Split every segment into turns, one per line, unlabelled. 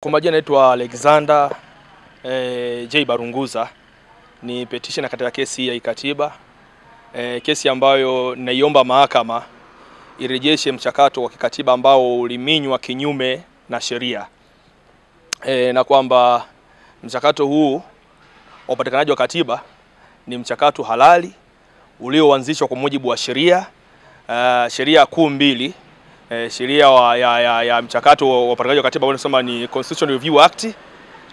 Kwa majina naitwa Alexander J Barunguza, ni petitioner katika kesi ya kikatiba, kesi ambayo naiomba mahakama irejeshe mchakato wa kikatiba ambao uliminywa kinyume na sheria, na kwamba mchakato huu wa upatikanaji wa katiba ni mchakato halali ulioanzishwa kwa mujibu wa sheria, sheria kuu mbili. Sheria ya mchakato wa upatikanaji wa katiba wanasema ni Constitutional Review Act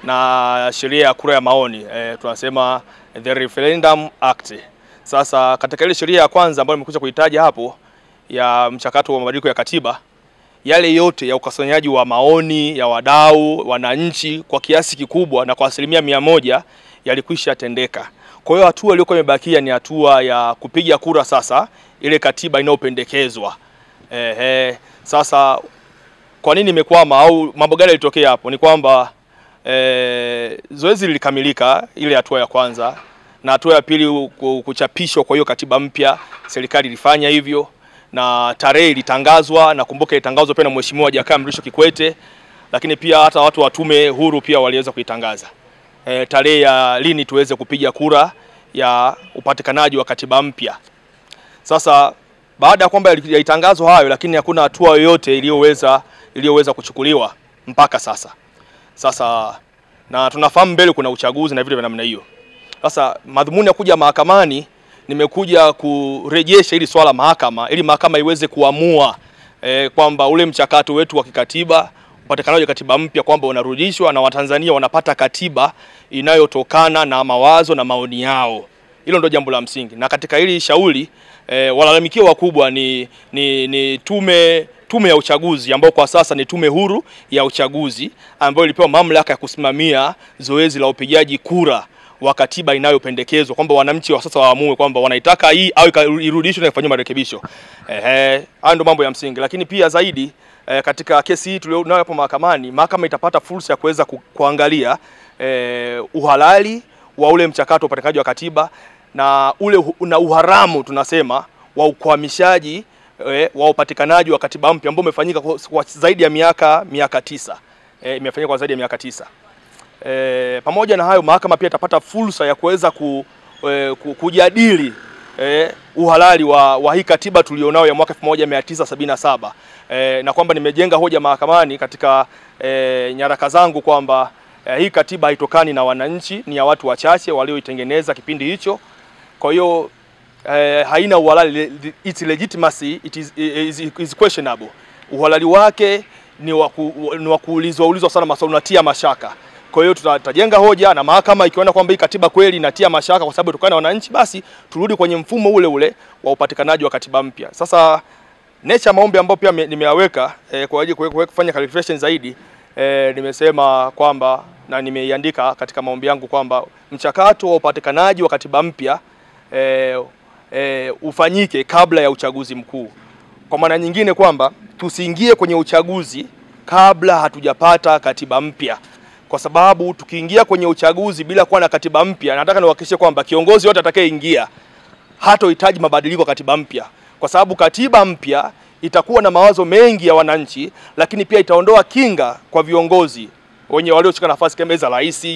na sheria ya kura ya maoni, tunasema the Referendum Act. Sasa katika ile sheria ya kwanza ambayo nimekuja kuitaja hapo ya mchakato wa mabadiliko ya katiba, yale yote ya ukusanyaji wa maoni ya wadau, wananchi kwa kiasi kikubwa na kwa 100% yalikwisha tendeka. Kwa hiyo hatua iliyokuwa imebakia ni hatua ya kupiga kura sasa ile katiba inayopendekezwa. Sasa kwa nini imekwama au mambo gani yalitokea hapo? Ni kwamba zoezi lilikamilika ile hatua ya kwanza, na hatua ya pili kuchapishwa kwa hiyo katiba mpya, serikali ilifanya hivyo na tarehe ilitangazwa, na kumbuka ilitangazwa pia na Mheshimiwa Jakaya Mrisho Kikwete, lakini pia hata watu wa tume huru pia waliweza kuitangaza tarehe ya lini tuweze kupiga kura ya upatikanaji wa katiba mpya. Sasa baada ya kwamba yalitangazwa hayo, lakini hakuna hatua yoyote iliyoweza kuchukuliwa mpaka sasa. Na tunafahamu mbele kuna uchaguzi na vitu vya namna hiyo. Sasa madhumuni ya kuja mahakamani, nimekuja kurejesha hili swala mahakama ili mahakama iweze kuamua kwamba ule mchakato wetu wa kikatiba, upatikanaji wa katiba mpya, kwamba unarudishwa na Watanzania wanapata katiba inayotokana na mawazo na maoni yao. Hilo ndio jambo la msingi. Na katika hili shauri walalamikiwa wakubwa ni tume ya uchaguzi, ambao kwa sasa ni tume huru ya uchaguzi, ambayo ilipewa mamlaka ya kusimamia zoezi la upigaji kura wa katiba inayopendekezwa, kwamba wananchi wa sasa waamue kwamba wanaitaka hii au irudishwe na ifanywe marekebisho. Hayo ndio mambo ya msingi. Lakini pia zaidi katika kesi hii tulionayo hapo mahakamani, mahakama itapata fursa ya kuweza kuangalia uhalali wa ule mchakato wa upatikanaji wa katiba na na uharamu tunasema wa ukwamishaji wa upatikanaji wa katiba mpya ambao umefanyika kwa zaidi ya miaka 9. Imefanyika kwa zaidi ya miaka 9. Pamoja na hayo, mahakama pia itapata fursa ya kuweza kujadili uhalali wa hii katiba tulionao ya mwaka 1977, na kwamba nimejenga hoja mahakamani katika nyaraka zangu kwamba hii katiba haitokani na wananchi, ni ya watu wachache walioitengeneza kipindi hicho. Kwa hiyo haina uhalali, its legitimacy is questionable. Uhalali wake ni wa kuulizwa sana maswali, unatia mashaka. Kwa hiyo tutajenga hoja, na mahakama ikiona kwamba hii katiba kweli inatia mashaka kwa sababu itokana na wananchi, basi turudi kwenye mfumo ule wa upatikanaji wa katiba mpya. Sasa nature maombi ambayo pia nimeyaweka kwa ajili kufanya clarification zaidi, nimesema kwamba na nimeiandika katika maombi yangu kwamba mchakato wa upatikanaji wa katiba mpya ufanyike kabla ya uchaguzi mkuu. Kwa maana nyingine kwamba tusiingie kwenye uchaguzi kabla hatujapata katiba mpya, kwa sababu tukiingia kwenye uchaguzi bila kuwa na katiba mpya, nataka niwahakikishie kwamba kiongozi yote atakayeingia hatohitaji mabadiliko ya katiba mpya, kwa sababu katiba mpya itakuwa na mawazo mengi ya wananchi, lakini pia itaondoa kinga kwa viongozi wenye walioshika nafasi kama za rais,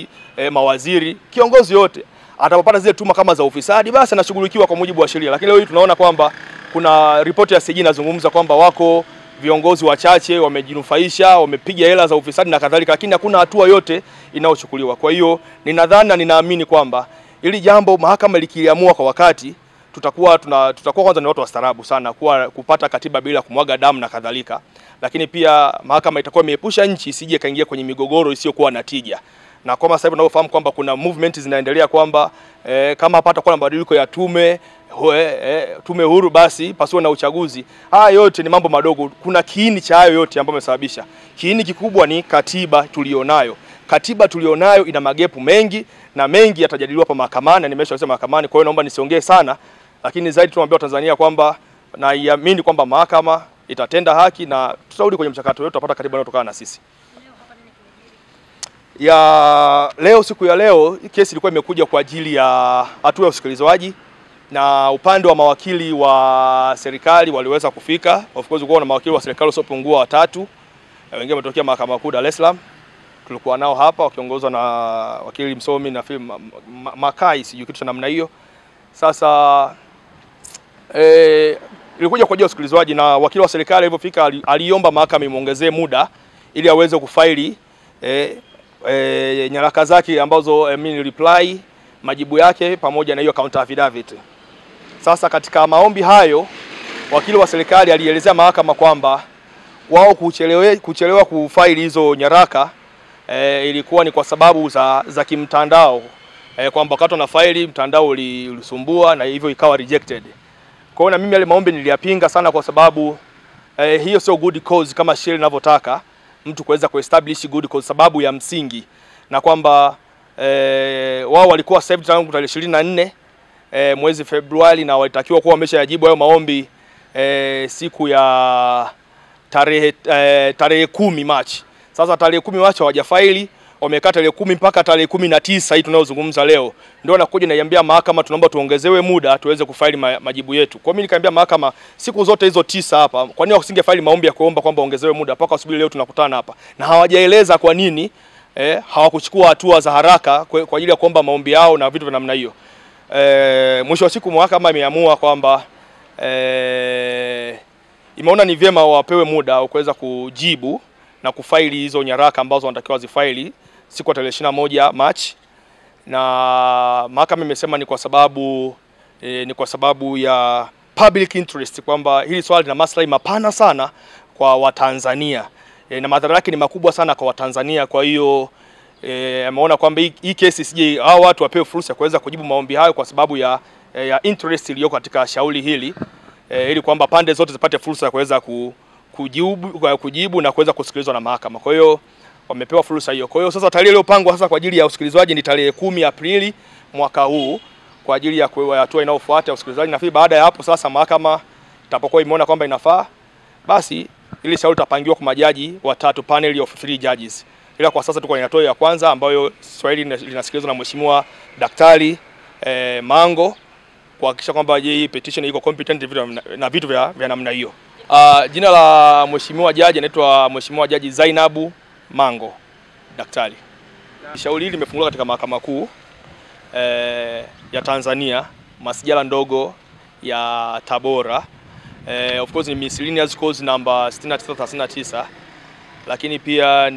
mawaziri. Kiongozi yote atapopata zile tuma kama za ufisadi, basi anashughulikiwa kwa mujibu wa sheria. Lakini leo hii tunaona kwamba kuna ripoti ya CJ inazungumza kwamba wako viongozi wachache wamejinufaisha, wamepiga hela za ufisadi na kadhalika, lakini hakuna hatua yote inayochukuliwa. Kwa hiyo ninadhani na ninaamini kwamba ili jambo mahakama likiamua kwa wakati, tutakuwa kwanza ni watu wastaarabu sana kupata katiba bila kumwaga damu na kadhalika. Lakini pia mahakama itakuwa imeepusha nchi isije kaingia kwenye migogoro isiyokuwa na tija. Na kama sasa hivi tunaofahamu kwamba kuna movement zinaendelea kwamba kama hapata kuwa na mabadiliko ya tume huru, basi pasiwe na uchaguzi. Haya yote ni mambo madogo. Kuna kiini cha hayo yote ambayo yamesababisha. Kiini kikubwa ni katiba tulionayo. Katiba tulionayo ina magepu mengi, na mengi yatajadiliwa hapa mahakamani, na nimeshasema mahakamani. Kwa hiyo naomba nisiongee sana, lakini zaidi tunaambia Watanzania kwamba naiamini kwamba mahakama itatenda haki na tutarudi kwenye mchakato wetu, tutapata katiba inayotokana na sisi. Siku ya leo kesi ilikuwa imekuja kwa ajili ya hatua ya usikilizwaji, na upande wa mawakili wa serikali waliweza kufika. Of course kulikuwa na mawakili wa serikali wasiopungua 3, wengine wametokea Mahakama Kuu Dar es Salaam. tulikuwa nao hapa wakiongozwa na wakili msomi na Makai, sijui kitu cha namna hiyo. Sasa ilikuja kwa ajili ya usikilizwaji, na wakili wa serikali alipofika aliomba mahakama imuongezee muda ili aweze kufaili nyaraka zake ambazo reply, majibu yake pamoja na hiyo counter affidavit. Sasa katika maombi hayo wakili wa serikali alielezea mahakama kwamba wao kuchelewa kufaili hizo nyaraka ilikuwa ni kwa sababu za kimtandao, kwamba wakati na faili mtandao ulisumbua na hivyo ikawa rejected. Kwa hiyo na mimi yale maombi niliyapinga sana, kwa sababu hiyo sio good cause kama sheria inavyotaka mtu kuweza kuestablish good cause, sababu ya msingi, na kwamba wao walikuwa served tangu tarehe 24 mwezi Februari, na walitakiwa kuwa wameshajibu hayo maombi siku ya tarehe 10 Machi. Sasa tarehe 10 Machi hawajafaili, wamekaa tarehe 10 mpaka tarehe 19 hii tunayozungumza leo. Ndio nakuja naiambia mahakama tunaomba tuongezewe muda tuweze kufaili majibu yetu. Kwa mimi nikaambia mahakama siku zote hizo 9 hapa, kwa nini wasingefaili maombi ya kuomba kwamba ongezewe muda mpaka usubiri leo tunakutana hapa? Na hawajaeleza kwa nini hawakuchukua hatua za haraka kwa ajili ya kuomba maombi yao na vitu vya namna hiyo. Mwisho wa siku mahakama imeamua kwamba imeona ni vyema wapewe muda wa kuweza kujibu na kufaili hizo nyaraka ambazo wanatakiwa zifaili siku ya tarehe 21 Machi, na mahakama imesema ni kwa sababu ya public interest, kwamba hili swali lina maslahi mapana sana kwa Watanzania na madhara yake ni makubwa sana kwa Watanzania. Kwa hiyo ameona kwamba hii kesi sije hao watu wapewe fursa ya kuweza kujibu maombi hayo kwa sababu ya interest iliyo katika shauri hili, ili kwamba pande zote zipate fursa ya kuweza kujibu na kuweza kusikilizwa na mahakama. Kwa hiyo wamepewa fursa hiyo. Kwa hiyo sasa tarehe iliyopangwa sasa kwa ajili ya usikilizwaji ni tarehe 10 Aprili mwaka huu kwa ajili ya hatua inayofuata ya usikilizwaji. Na baada ya hapo sasa mahakama itapokuwa imeona kwamba inafaa, basi ili shauri tapangiwa kwa majaji watatu, panel of 3 judges. Ila kwa sasa tuko kwenye hatua ya kwanza ambayo swali linasikilizwa na Mheshimiwa Daktari Mango kuhakikisha kwamba hii petition iko competent na vitu vya namna hiyo. Jina la Mheshimiwa Jaji anaitwa Mheshimiwa Jaji Zainabu Mango Daktari. Shauri hili limefunguliwa katika Mahakama Kuu ya Tanzania, masijala ndogo ya Tabora. Of course ni miscellaneous cause number 6939, lakini pia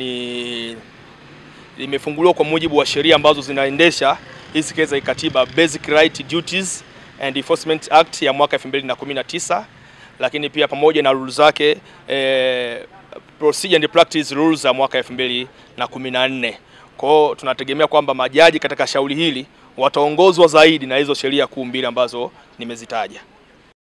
limefunguliwa kwa mujibu wa sheria ambazo zinaendesha hizi kesi za kikatiba, Basic Right Duties and Enforcement Act ya mwaka 2019, lakini pia pamoja na rules zake Procedure and Practice Rules za mwaka 2014. Kwa hiyo tunategemea kwamba majaji katika shauri hili wataongozwa zaidi na hizo sheria kuu mbili ambazo nimezitaja.